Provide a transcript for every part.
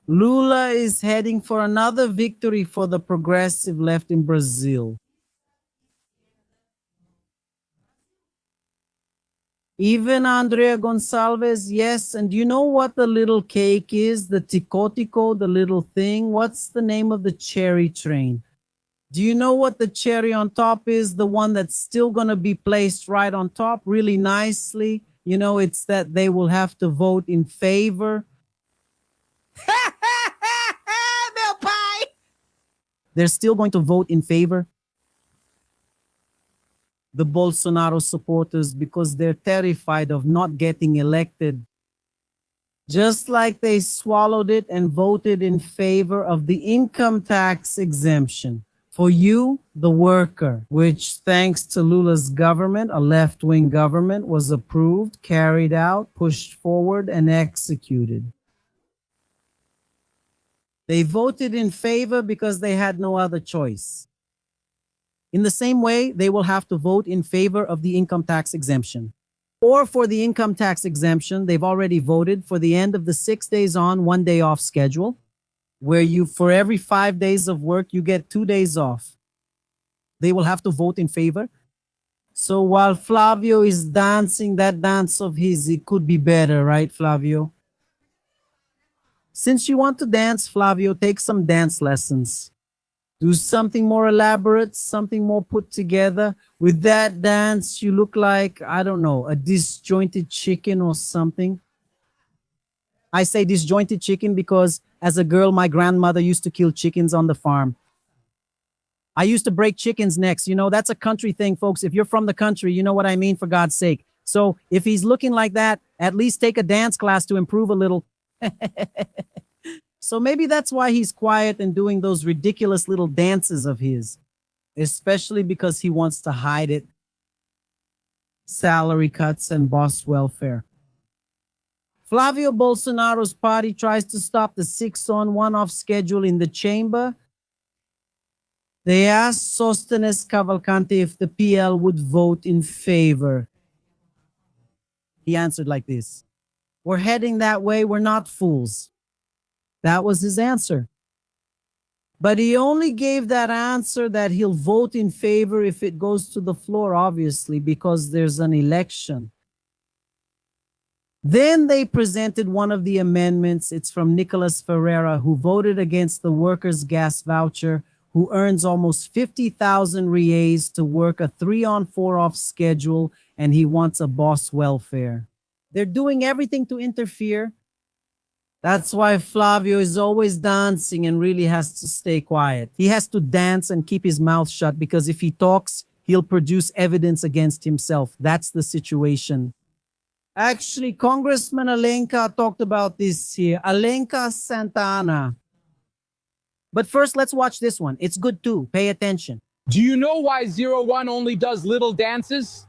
Lula is heading for another victory for the progressive left in Brazil. Even Andrea Gonçalves, yes. And do you know what the little cake is? The ticotico, the little thing? What's the name of the cherry train? Do you know what the cherry on top is? The one that's still going to be placed right on top really nicely. You know, it's that they will have to vote in favor. Meu pai! They're still going to vote in favor. The Bolsonaro supporters, because they're terrified of not getting elected. Just like they swallowed it and voted in favor of the income tax exemption for you, the worker, which thanks to Lula's government, a left-wing government, was approved, carried out, pushed forward, and executed. They voted in favor because they had no other choice. In the same way, they will have to vote in favor of the income tax exemption. Or for the income tax exemption, they've already voted for the end of the 6 days on, 1 day off schedule, where you, for every 5 days of work, you get 2 days off. They will have to vote in favor. So while Flavio is dancing that dance of his, it could be better, right, Flavio? Since you want to dance, Flavio, take some dance lessons. Do something more elaborate, something more put together. With that dance, you look like, I don't know, a disjointed chicken or something. I say disjointed chicken because as a girl, my grandmother used to kill chickens on the farm. I used to break chickens' necks. You know, that's a country thing, folks. If you're from the country, you know what I mean, for God's sake. So if he's looking like that, at least take a dance class to improve a little. So maybe that's why he's quiet and doing those ridiculous little dances of his, especially because he wants to hide it. Salary cuts and boss welfare. Flavio Bolsonaro's party tries to stop the 6-on, 1-off schedule in the chamber. They asked Sostenes Cavalcante if the PL would vote in favor. He answered like this: "We're heading that way, we're not fools." That was his answer. But he only gave that answer that he'll vote in favor if it goes to the floor, obviously, because there's an election. Then they presented one of the amendments. It's from Nicolas Ferreira, who voted against the workers' gas voucher, who earns almost 50,000 reais to work a 3-on, 4-off schedule, and he wants a boss welfare. They're doing everything to interfere. That's why Flavio is always dancing and really has to stay quiet. He has to dance and keep his mouth shut because if he talks, he'll produce evidence against himself. That's the situation. Actually, Congressman Alenka talked about this here. Alenka Santana. But first, let's watch this one. It's good too. Pay attention. Do you know why 01 only does little dances?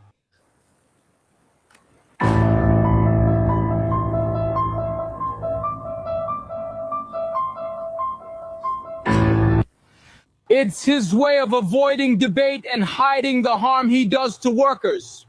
It's his way of avoiding debate and hiding the harm he does to workers.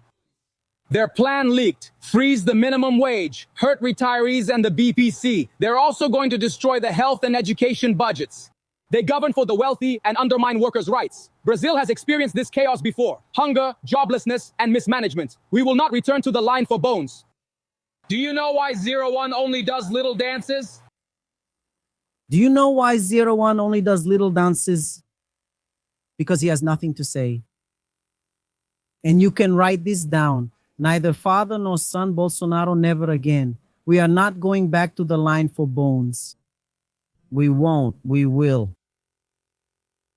Their plan leaked. Freeze the minimum wage, hurt retirees and the BPC. They're also going to destroy the health and education budgets. They govern for the wealthy and undermine workers' rights. Brazil has experienced this chaos before. Hunger, joblessness, and mismanagement. We will not return to the line for bones. Do you know why 01 only does little dances? Do you know why 01 only does little dances? Because he has nothing to say. And you can write this down. Neither father nor son Bolsonaro, never again. We are not going back to the line for bones. We won't, we will.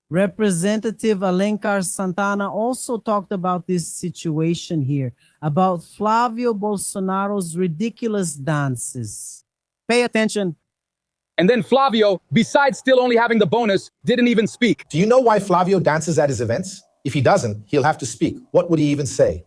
Representative Alencar Santana also talked about this situation here, about Flavio Bolsonaro's ridiculous dances. Pay attention. And then Flavio, besides still only having the bonus, didn't even speak. Do you know why Flavio dances at his events? If he doesn't, he'll have to speak. What would he even say?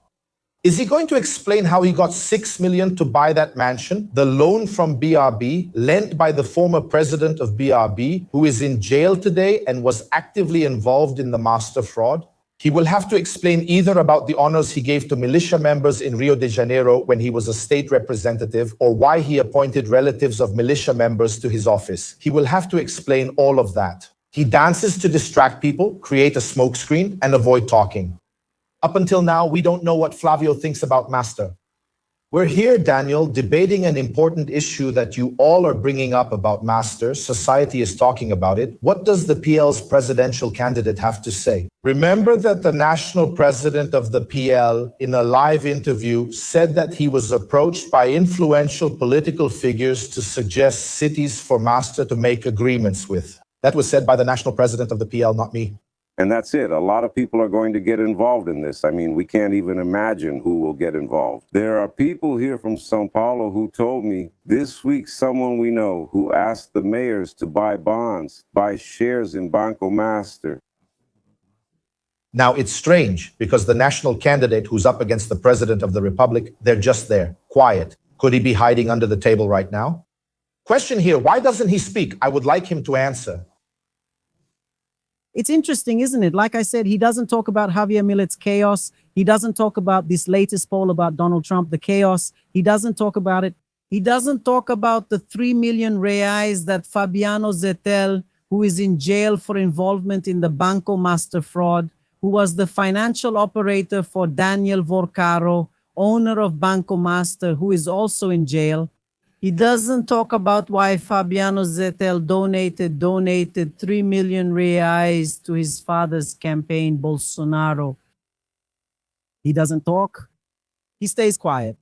Is he going to explain how he got 6 million to buy that mansion, the loan from BRB, lent by the former president of BRB, who is in jail today and was actively involved in the master fraud? He will have to explain either about the honors he gave to militia members in Rio de Janeiro when he was a state representative, or why he appointed relatives of militia members to his office. He will have to explain all of that. He dances to distract people, create a smokescreen, and avoid talking. Up until now, we don't know what Flavio thinks about Master. We're here, Daniel, debating an important issue that you all are bringing up about Master. Society is talking about it. What does the PL's presidential candidate have to say? Remember that the national president of the PL, in a live interview, said that he was approached by influential political figures to suggest cities for Master to make agreements with. That was said by the national president of the PL, not me. And that's it. A lot of people are going to get involved in this. I mean, we can't even imagine who will get involved. There are people here from Sao Paulo who told me this week someone we know who asked the mayors to buy bonds, buy shares in Banco Master. Now, it's strange because the national candidate who's up against the president of the republic, they're just there, quiet. Could he be hiding under the table right now? Question here, why doesn't he speak? I would like him to answer. It's interesting, isn't it? Like I said, he doesn't talk about Javier Milet's chaos. He doesn't talk about this latest poll about Donald Trump, the chaos. He doesn't talk about it. He doesn't talk about the 3 million reais that Fabiano Zettel, who is in jail for involvement in the Banco Master fraud, who was the financial operator for Daniel Vorcaro, owner of Banco Master, who is also in jail. He doesn't talk about why Fabiano Zettel donated 3 million reais to his father's campaign, Bolsonaro. He doesn't talk. He stays quiet.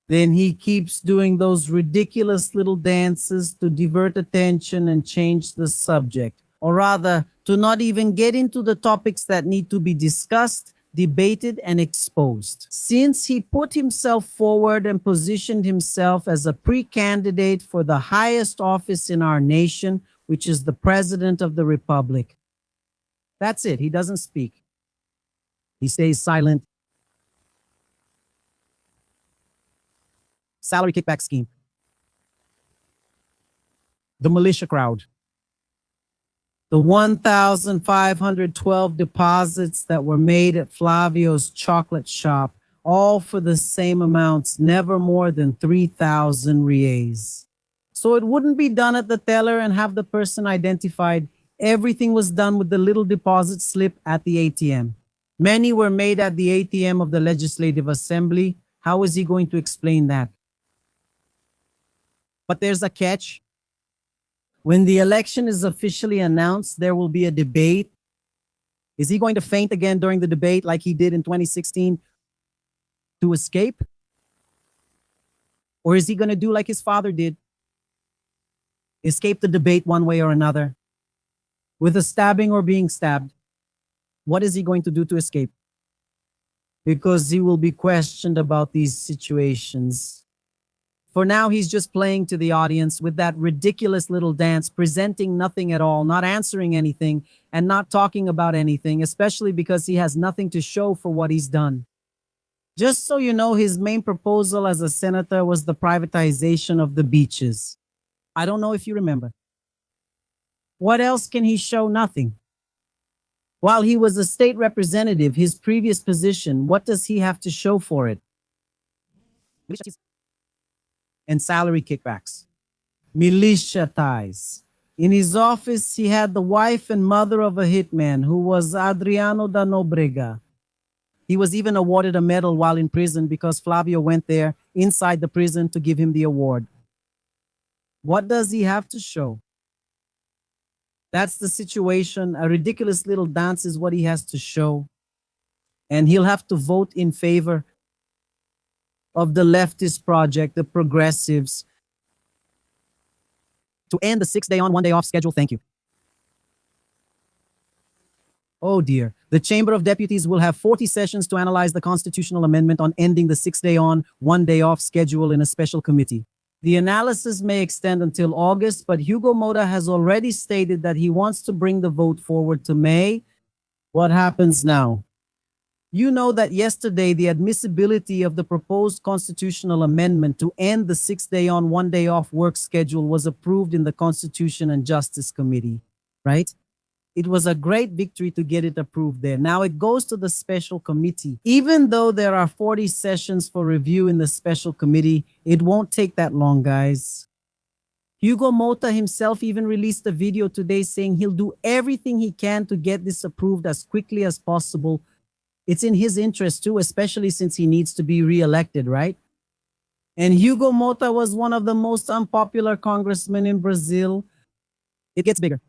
Then he keeps doing those ridiculous little dances to divert attention and change the subject, or rather, to not even get into the topics that need to be discussed, debated, and exposed. Since he put himself forward and positioned himself as a pre-candidate for the highest office in our nation, which is the President of the Republic. That's it. He doesn't speak. He stays silent. Salary kickback scheme. The militia crowd. The 1,512 deposits that were made at Flavio's chocolate shop, all for the same amounts, never more than 3,000 reais. So it wouldn't be done at the teller and have the person identified. Everything was done with the little deposit slip at the ATM. Many were made at the ATM of the Legislative Assembly. How is he going to explain that? But there's a catch. When the election is officially announced, there will be a debate. Is he going to faint again during the debate like he did in 2016 to escape? Or is he going to do like his father did? Escape the debate one way or another? With a stabbing or being stabbed? What is he going to do to escape? Because he will be questioned about these situations. For now, he's just playing to the audience with that ridiculous little dance, presenting nothing at all, not answering anything, and not talking about anything, especially because he has nothing to show for what he's done. Just so you know, his main proposal as a senator was the privatization of the beaches. I don't know if you remember. What else can he show? Nothing. While he was a state representative, his previous position, what does he have to show for it? And salary kickbacks. Militia ties. In his office, he had the wife and mother of a hitman who was Adriano da Nobrega. He was even awarded a medal while in prison because Flavio went there inside the prison to give him the award. What does he have to show? That's the situation. A ridiculous little dance is what he has to show. And he'll have to vote in favor of the leftist project, the progressives, to end the 6-day on, 1-day off schedule. Thank you. Oh dear. The Chamber of Deputies will have 40 sessions to analyze the constitutional amendment on ending the 6-day on, 1-day off schedule in a special committee. The analysis may extend until August, but Hugo Moura has already stated that he wants to bring the vote forward to May. What happens now? You know that yesterday the admissibility of the proposed constitutional amendment to end the 6-day on, 1-day off work schedule was approved in the Constitution and Justice Committee, right? It was a great victory to get it approved there. Now it goes to the special committee. Even though there are 40 sessions for review in the special committee, it won't take that long, guys. Hugo Mota himself even released a video today saying he'll do everything he can to get this approved as quickly as possible. It's in his interest too, especially since he needs to be reelected, right? And Hugo Mota was one of the most unpopular congressmen in Brazil. It gets bigger.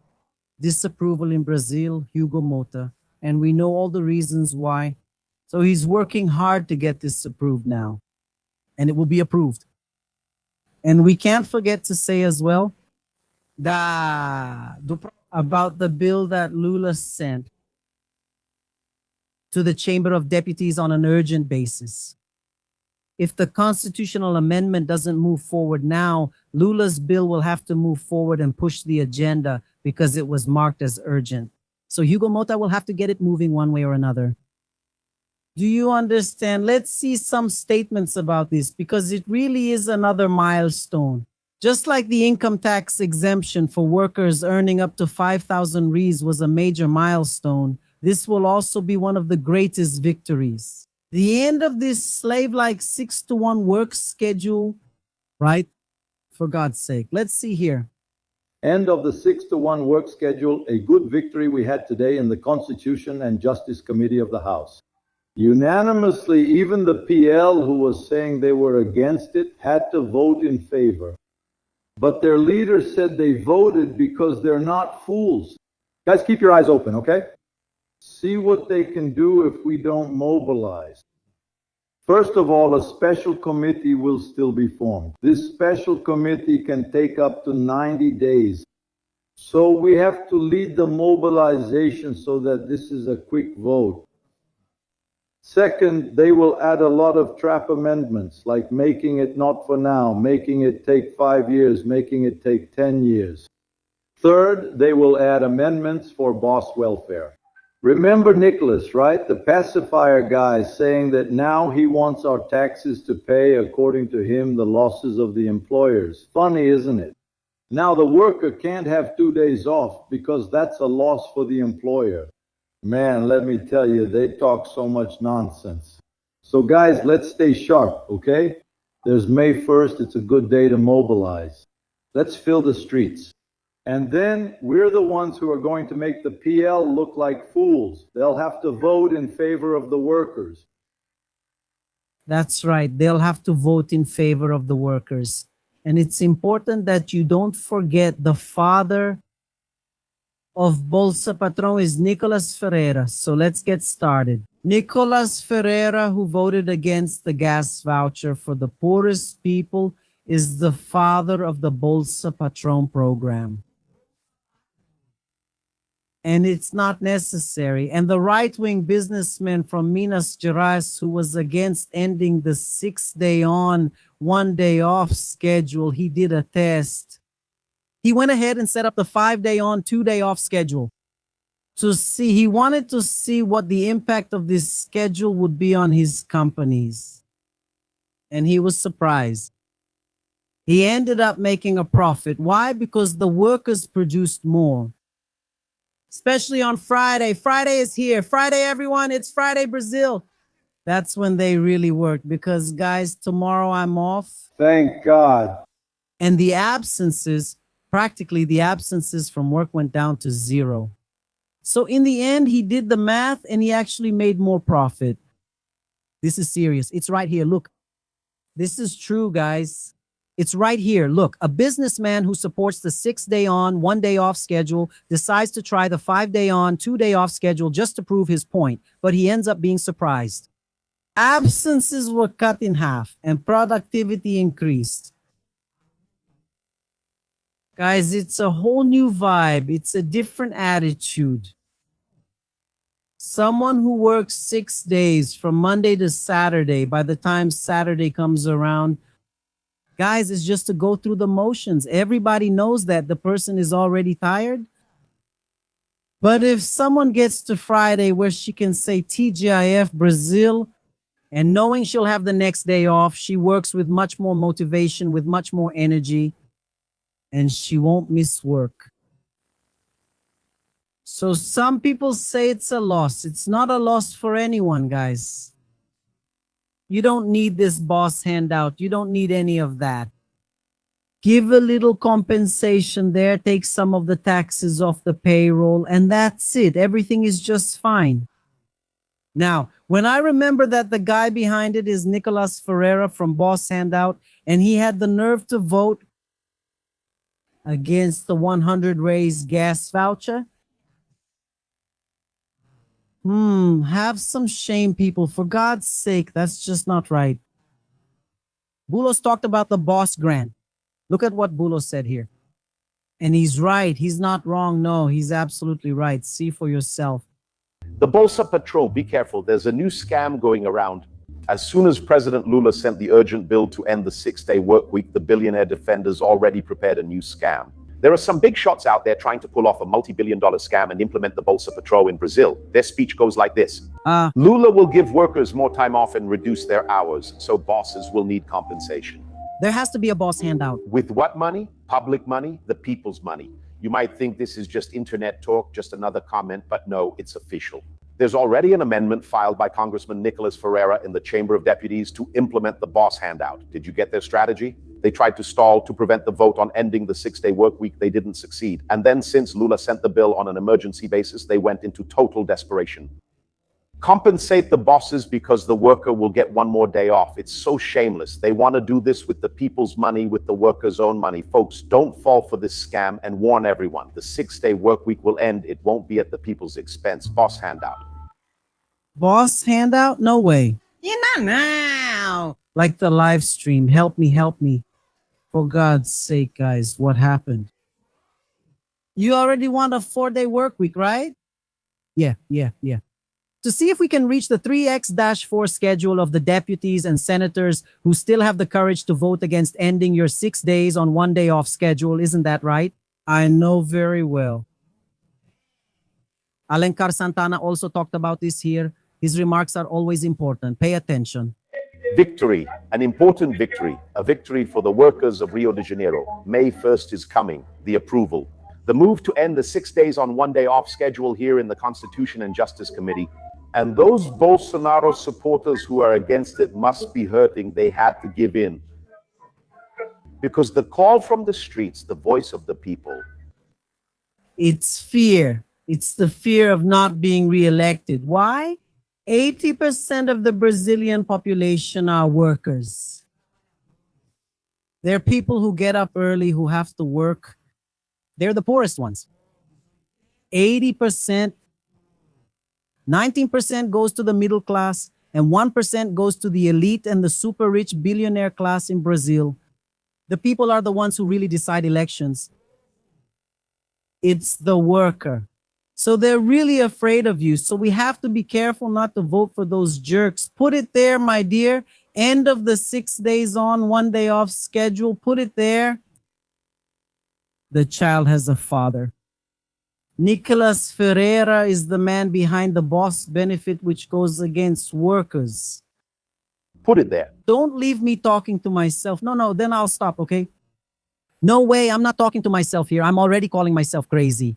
Disapproval in Brazil, Hugo Mota. And we know all the reasons why. So he's working hard to get this approved now. And it will be approved. And we can't forget to say as well about the bill that Lula sent to the Chamber of Deputies on an urgent basis. If the constitutional amendment doesn't move forward now, Lula's bill will have to move forward and push the agenda because it was marked as urgent. So Hugo Mota will have to get it moving one way or another. Do you understand? Let's see some statements about this because it really is another milestone. Just like the income tax exemption for workers earning up to 5,000 reais was a major milestone, this will also be one of the greatest victories. The end of this slave-like 6-to-1 work schedule, right? For God's sake. Let's see here. End of the 6-to-1 work schedule, a good victory we had today in the Constitution and Justice Committee of the House. Unanimously, even the PL who was saying they were against it had to vote in favor. But their leader said they voted because they're not fools. Guys, keep your eyes open, okay? See what they can do if we don't mobilize. First of all, a special committee will still be formed. This special committee can take up to 90 days. So we have to lead the mobilization so that this is a quick vote. Second, they will add a lot of trap amendments, like making it not for now, making it take 5 years, making it take 10 years. Third, they will add amendments for boss welfare. Remember Nicholas, right? The pacifier guy saying that now he wants our taxes to pay, according to him, the losses of the employers. Funny, isn't it? Now the worker can't have 2 days off because that's a loss for the employer. Man, let me tell you, they talk so much nonsense. So guys, let's stay sharp, okay? There's May 1st. It's a good day to mobilize. Let's fill the streets. And then we're the ones who are going to make the PL look like fools. They'll have to vote in favor of the workers. That's right. They'll have to vote in favor of the workers. And it's important that you don't forget the father of Bolsa Patrão is Nicolas Ferreira. So let's get started. Nicolas Ferreira, who voted against the gas voucher for the poorest people, is the father of the Bolsa Patrão program. And it's not necessary. And the right-wing businessman from Minas Gerais who was against ending the 6-day on, 1-day off schedule, he did a test. He went ahead and set up the 5-day on, 2-day off schedule. He wanted to see what the impact of this schedule would be on his companies. And he was surprised. He ended up making a profit. Why? Because the workers produced more. Especially on Friday. Friday is here. Friday, everyone. It's Friday, Brazil. That's when they really worked because, guys, tomorrow I'm off. Thank God. And the absences, practically the absences from work went down to 0. So in the end, he did the math and he actually made more profit. This is serious. It's right here. Look, this is true, guys. It's right here. Look, a businessman who supports the 6-day on, 1-day off schedule decides to try the 5-day on, 2-day off schedule just to prove his point, but he ends up being surprised. Absences were cut in half and productivity increased. Guys, it's a whole new vibe. It's a different attitude. Someone who works 6 days from Monday to Saturday, by the time Saturday comes around, guys, it's just to go through the motions. Everybody knows that the person is already tired. But if someone gets to Friday where she can say TGIF Brazil, and knowing she'll have the next day off, she works with much more motivation, with much more energy, and she won't miss work. So some people say it's a loss. It's not a loss for anyone, guys. You don't need this boss handout. You don't need any of that. Give a little compensation there, take some of the taxes off the payroll, and that's it. Everything is just fine. Now, when I remember that the guy behind it is Nicolas Ferreira from Boss Handout, and he had the nerve to vote against the 100 raised gas voucher. Have some shame, people. For God's sake, that's just not right. Bulos talked about the boss grant. Look at what Bulos said here. And he's right. He's not wrong. No, he's absolutely right. See for yourself. The Bolsa Patrol, be careful. There's a new scam going around. As soon as President Lula sent the urgent bill to end the 6-day work week, the billionaire defenders already prepared a new scam. There are some big shots out there trying to pull off a multi-billion-dollar scam and implement the Bolsa Patrol in Brazil. Their speech goes like this. Lula will give workers more time off and reduce their hours, so bosses will need compensation. There has to be a boss handout. With what money? Public money, the people's money. You might think this is just internet talk, just another comment, but no, it's official. There's already an amendment filed by Congressman Nicolas Ferreira in the Chamber of Deputies to implement the boss handout. Did you get their strategy? They tried to stall to prevent the vote on ending the 6-day work week. They didn't succeed. And then since Lula sent the bill on an emergency basis, they went into total desperation. Compensate the bosses because the worker will get one more day off. It's so shameless. They want to do this with the people's money, with the workers' own money. Folks, don't fall for this scam and warn everyone. The 6-day work week will end. It won't be at the people's expense. Boss handout. Boss handout? No way. Not now. Like the live stream. Help me, help me. For God's sake, guys, what happened? You already want a 4-day work week, right? Yeah. To see if we can reach the 3x-4 schedule of the deputies and senators who still have the courage to vote against ending your 6 days on 1 day off schedule, isn't that right? I know very well. Alencar Santana also talked about this here. His remarks are always important. Pay attention. Victory, an important victory, a victory for the workers of Rio de Janeiro. May 1st is coming, the approval. The move to end the 6 days on 1 day off schedule here in the Constitution and Justice Committee. And those Bolsonaro supporters who are against it must be hurting. They had to give in. Because the call from the streets, the voice of the people. It's fear. It's the fear of not being reelected. Why? 80% of the Brazilian population are workers. They're people who get up early, who have to work. They're the poorest ones. 80%, 19% goes to the middle class, and 1% goes to the elite and the super rich billionaire class in Brazil. The people are the ones who really decide elections. It's the worker. So they're really afraid of you. So we have to be careful not to vote for those jerks. Put it there, my dear. End of the 6 days on, 1 day off schedule. Put it there. The child has a father. Nicolas Ferreira is the man behind the boss benefit, which goes against workers. Put it there. Don't leave me talking to myself. No, then I'll stop, okay? No way, I'm not talking to myself here. I'm already calling myself crazy.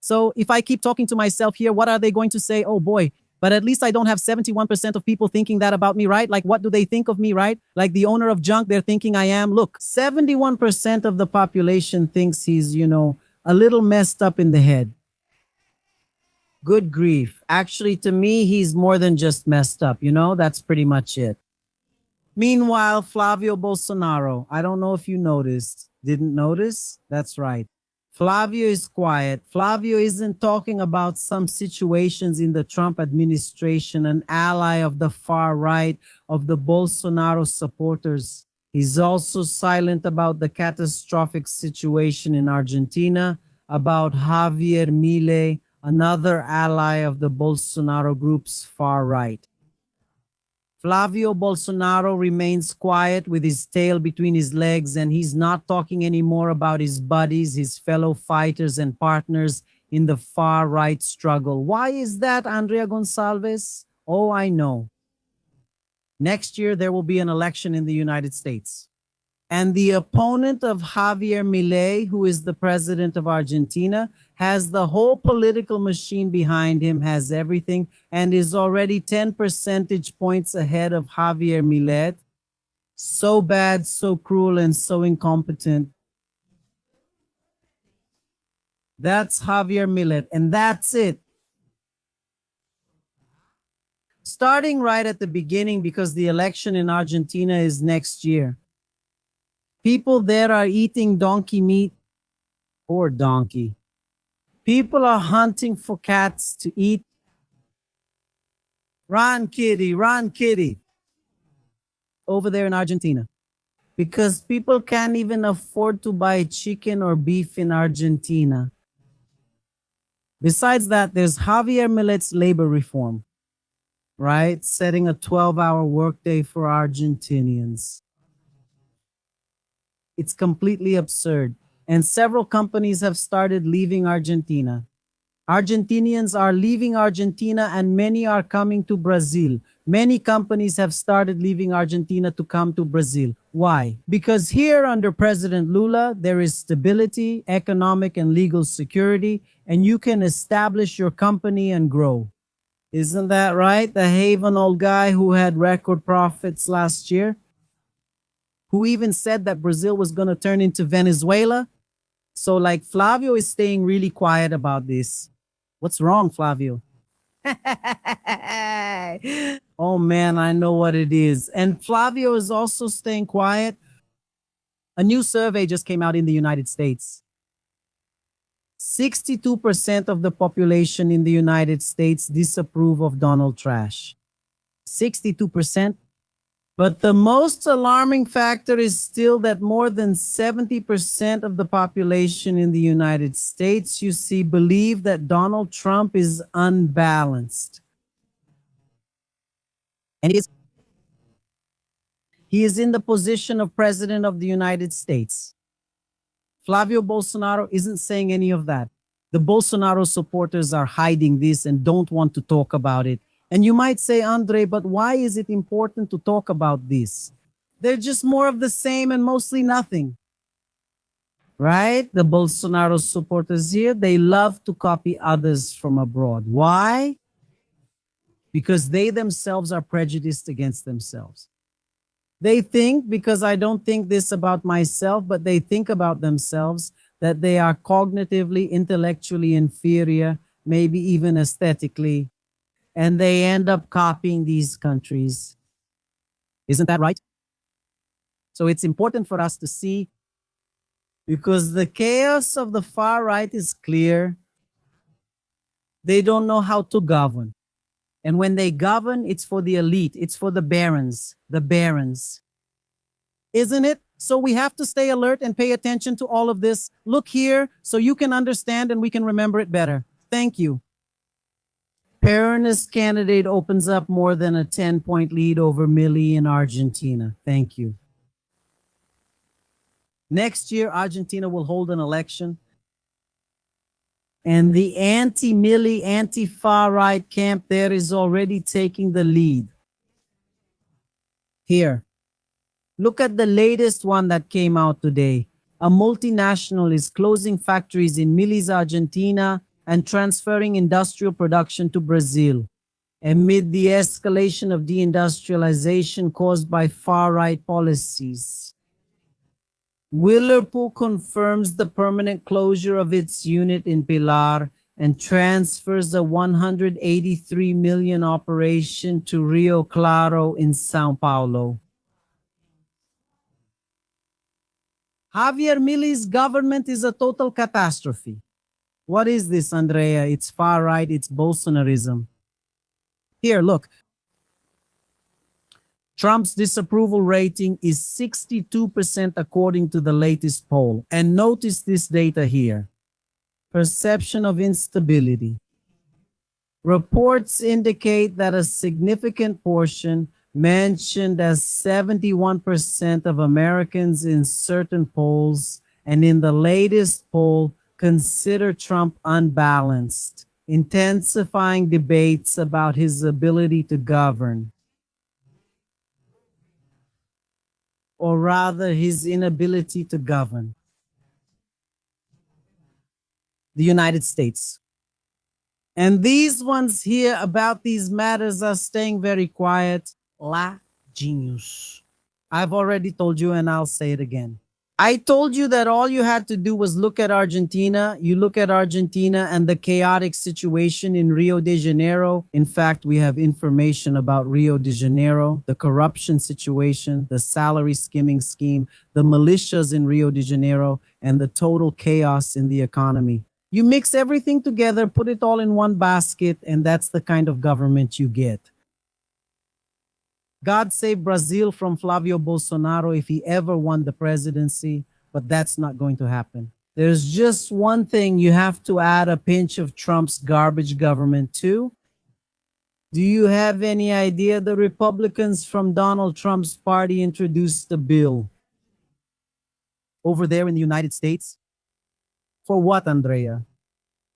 So if I keep talking to myself here, what are they going to say? Oh boy, but at least I don't have 71% of people thinking that about me, right? Like, what do they think of me, right? Like the owner of junk, they're thinking I am. Look, 71% of the population thinks he's, a little messed up in the head. Good grief. Actually, to me, he's more than just messed up, That's pretty much it. Meanwhile, Flavio Bolsonaro, I don't know if you noticed. Didn't notice? That's right. Flavio is quiet. Flavio isn't talking about some situations in the Trump administration, an ally of the far right, of the Bolsonaro supporters. He's also silent about the catastrophic situation in Argentina, about Javier Milei, another ally of the Bolsonaro group's far right. Flavio Bolsonaro remains quiet with his tail between his legs, and he's not talking anymore about his buddies, his fellow fighters and partners in the far-right struggle. Why is that, Andrea Gonçalves? Oh, I know. Next year, there will be an election in the United States. And the opponent of Javier Milei, who is the president of Argentina, has the whole political machine behind him, has everything, and is already 10 percentage points ahead of Javier Milei. So bad, so cruel, and so incompetent. That's Javier Milei, and that's it. Starting right at the beginning, because the election in Argentina is next year. People there are eating donkey meat. Poor donkey. People are hunting for cats to eat. Run, kitty, run, kitty. Over there in Argentina. Because people can't even afford to buy chicken or beef in Argentina. Besides that, there's Javier Milei's labor reform, right? Setting a 12-hour workday for Argentinians. It's completely absurd. And several companies have started leaving Argentina. Argentinians are leaving Argentina and many are coming to Brazil. Many companies have started leaving Argentina to come to Brazil. Why? Because here under President Lula, there is stability, economic and legal security, and you can establish your company and grow. Isn't that right? The Haven old guy who had record profits last year, who even said that Brazil was going to turn into Venezuela. So like Flavio is staying really quiet about this. What's wrong, Flavio? Oh man, I know what it is. And Flavio is also staying quiet. A new survey just came out in the United States. 62% of the population in the United States disapprove of Donald Trash. 62%. But the most alarming factor is still that more than 70% of the population in the United States, you see, believe that Donald Trump is unbalanced. And he is in the position of president of the United States. Flavio Bolsonaro isn't saying any of that. The Bolsonaro supporters are hiding this and don't want to talk about it. And you might say, Andre, but why is it important to talk about this? They're just more of the same and mostly nothing. Right? The Bolsonaro supporters here, they love to copy others from abroad. Why? Because they themselves are prejudiced against themselves. They think, because I don't think this about myself, but they think about themselves, that they are cognitively, intellectually inferior, maybe even aesthetically, and they end up copying these countries. Isn't that right? So it's important for us to see, because the chaos of the far right is clear. They don't know how to govern. And when they govern, it's for the elite. It's for the barons. The barons. Isn't it? So we have to stay alert and pay attention to all of this. Look here so you can understand and we can remember it better. Thank you. Peronist candidate opens up more than a 10-point lead over Milei in Argentina. Thank you. Next year, Argentina will hold an election. And the anti-Milei, anti-far right camp there is already taking the lead. Here. Look at the latest one that came out today. A multinational is closing factories in Milei's Argentina and transferring industrial production to Brazil amid the escalation of deindustrialization caused by far-right policies. Whirlpool confirms the permanent closure of its unit in Pilar and transfers a 183 million operation to Rio Claro in Sao Paulo. Javier Milei's government is a total catastrophe. What is this, Andrea? It's far right, it's Bolsonarism. Here, look. Trump's disapproval rating is 62% according to the latest poll. And notice this data here. Perception of instability. Reports indicate that a significant portion, mentioned as 71% of Americans in certain polls, and in the latest poll, consider Trump unbalanced, intensifying debates about his ability to govern. or rather his inability to govern. The United States. And these ones here about these matters are staying very quiet. La genius. I've already told you and I'll say it again. I told you that all you had to do was look at Argentina. You look at Argentina and the chaotic situation in Rio de Janeiro. In fact, we have information about Rio de Janeiro, the corruption situation, the salary skimming scheme, the militias in Rio de Janeiro, and the total chaos in the economy. You mix everything together, put it all in one basket, and that's the kind of government you get. God save Brazil from Flavio Bolsonaro if he ever won the presidency, but that's not going to happen. There's just one thing you have to add a pinch of Trump's garbage government to. Do you have any idea the Republicans from Donald Trump's party introduced a bill over there in the United States? For what, Andrea?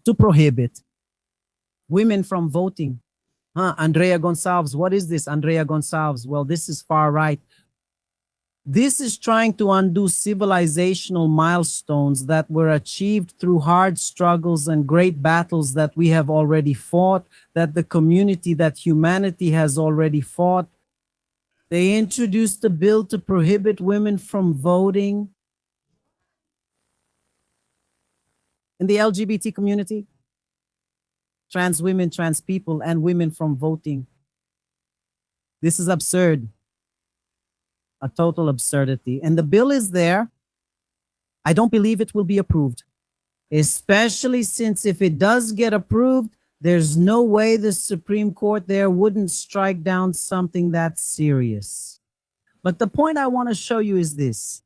To prohibit women from voting. Andrea Gonçalves, what is this, Andrea Gonçalves? Well, this is far right. This is trying to undo civilizational milestones that were achieved through hard struggles and great battles that we have already fought, that the community, that humanity has already fought. They introduced a bill to prohibit women from voting. In the LGBT community, trans women, trans people, and women from voting. This is absurd. A total absurdity. And the bill is there. I don't believe it will be approved, especially since if it does get approved, there's no way the Supreme Court there wouldn't strike down something that serious. But the point I want to show you is this.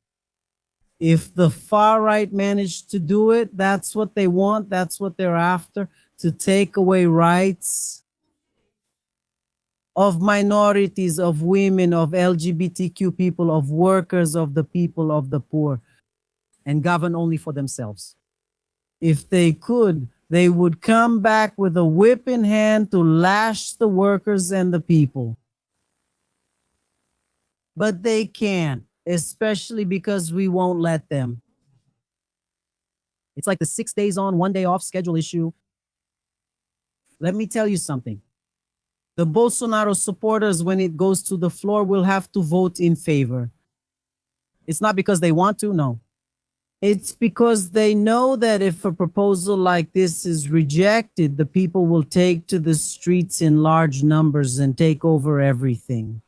If the far right managed to do it, that's what they want, that's what they're after, to take away rights of minorities, of women, of LGBTQ people, of workers, of the people, of the poor, and govern only for themselves. If they could, they would come back with a whip in hand to lash the workers and the people. But they can't, especially because we won't let them. It's like the 6 days on, 1 day off schedule issue. Let me tell you something. The Bolsonaro supporters, when it goes to the floor, will have to vote in favor. It's not because they want to, no. It's because they know that if a proposal like this is rejected, the people will take to the streets in large numbers and take over everything.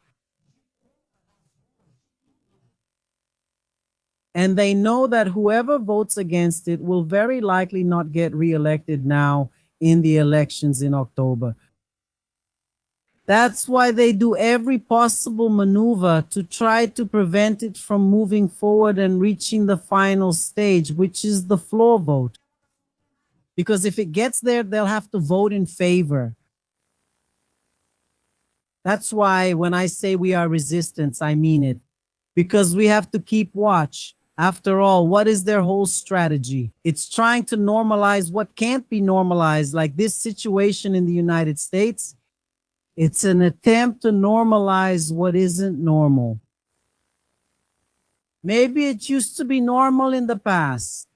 And they know that whoever votes against it will very likely not get reelected now in the elections in October. That's why they do every possible maneuver to try to prevent it from moving forward and reaching the final stage, which is the floor vote. Because if it gets there, they'll have to vote in favor. That's why when I say we are resistance, I mean it. Because we have to keep watch. After all, what is their whole strategy? It's trying to normalize what can't be normalized, like this situation in the United States. It's an attempt to normalize what isn't normal. Maybe it used to be normal in the past.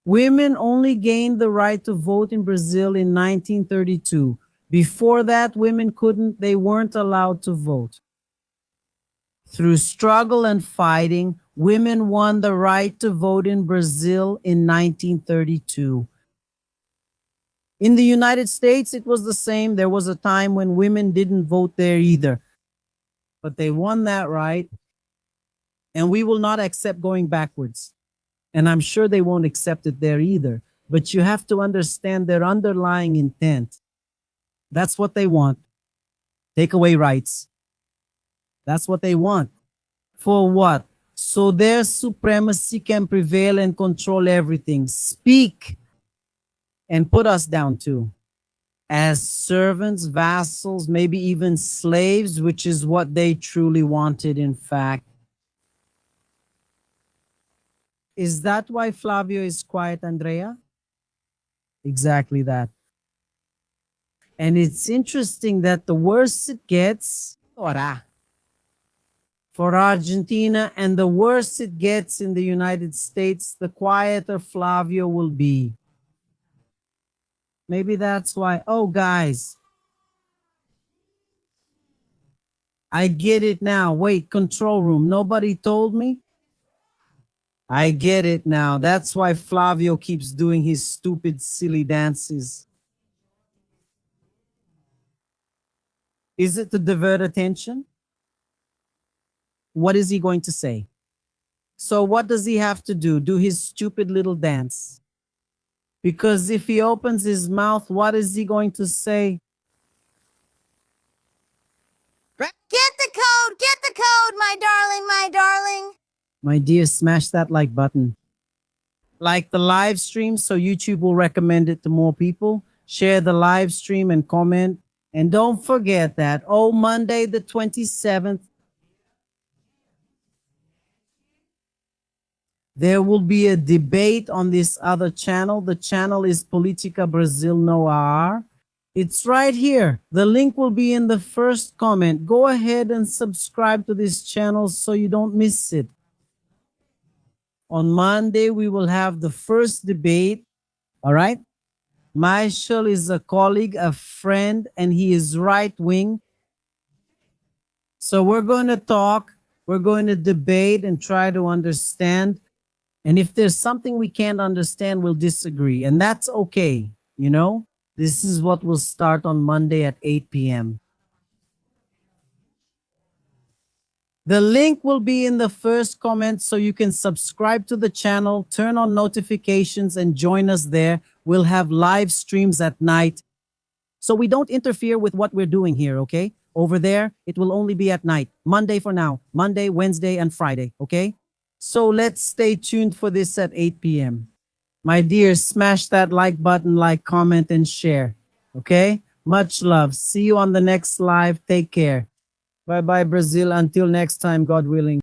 Women only gained the right to vote in Brazil in 1932. Before that, women couldn't, they weren't allowed to vote. Through struggle and fighting, women won the right to vote in Brazil in 1932. In the United States, it was the same. There was a time when women didn't vote there either. But they won that right. And we will not accept going backwards. And I'm sure they won't accept it there either. But you have to understand their underlying intent. That's what they want. Take away rights. That's what they want. For what? So their supremacy can prevail and control everything. Speak and put us down too. As servants, vassals, maybe even slaves, which is what they truly wanted, in fact. Is that why Flavio is quiet, Andrea? Exactly that. And it's interesting that the worse it gets, for Argentina, and the worse it gets in the United States, the quieter Flavio will be. Maybe that's why. Oh, guys, I get it now. Wait, control room. Nobody told me? I get it now. That's why Flavio keeps doing his stupid, silly dances. Is it to divert attention? What is he going to say? So what does he have to do? Do his stupid little dance? Because if he opens his mouth, what is he going to say? Get the code, my darling, my darling. My dear, smash that like button. Like the live stream so YouTube will recommend it to more people. Share the live stream and comment. And don't forget that, Monday the 27th, there will be a debate on this other channel. The channel is Politica Brasil No Ar. It's right here. The link will be in the first comment. Go ahead and subscribe to this channel so you don't miss it. On Monday, we will have the first debate. All right? Michael is a colleague, a friend, and he is right-wing. So we're going to talk. We're going to debate and try to understand. And if there's something we can't understand, we'll disagree. And that's okay. You know, this is what will start on Monday at 8 p.m. The link will be in the first comment so you can subscribe to the channel, turn on notifications, and join us there. We'll have live streams at night. So we don't interfere with what we're doing here, okay? Over there, it will only be at night. Monday for now. Monday, Wednesday, and Friday, okay? So let's stay tuned for this at 8 p.m. My dears, smash that like button, like, comment, and share. Okay? Much love. See you on the next live. Take care. Bye-bye, Brazil. Until next time, God willing.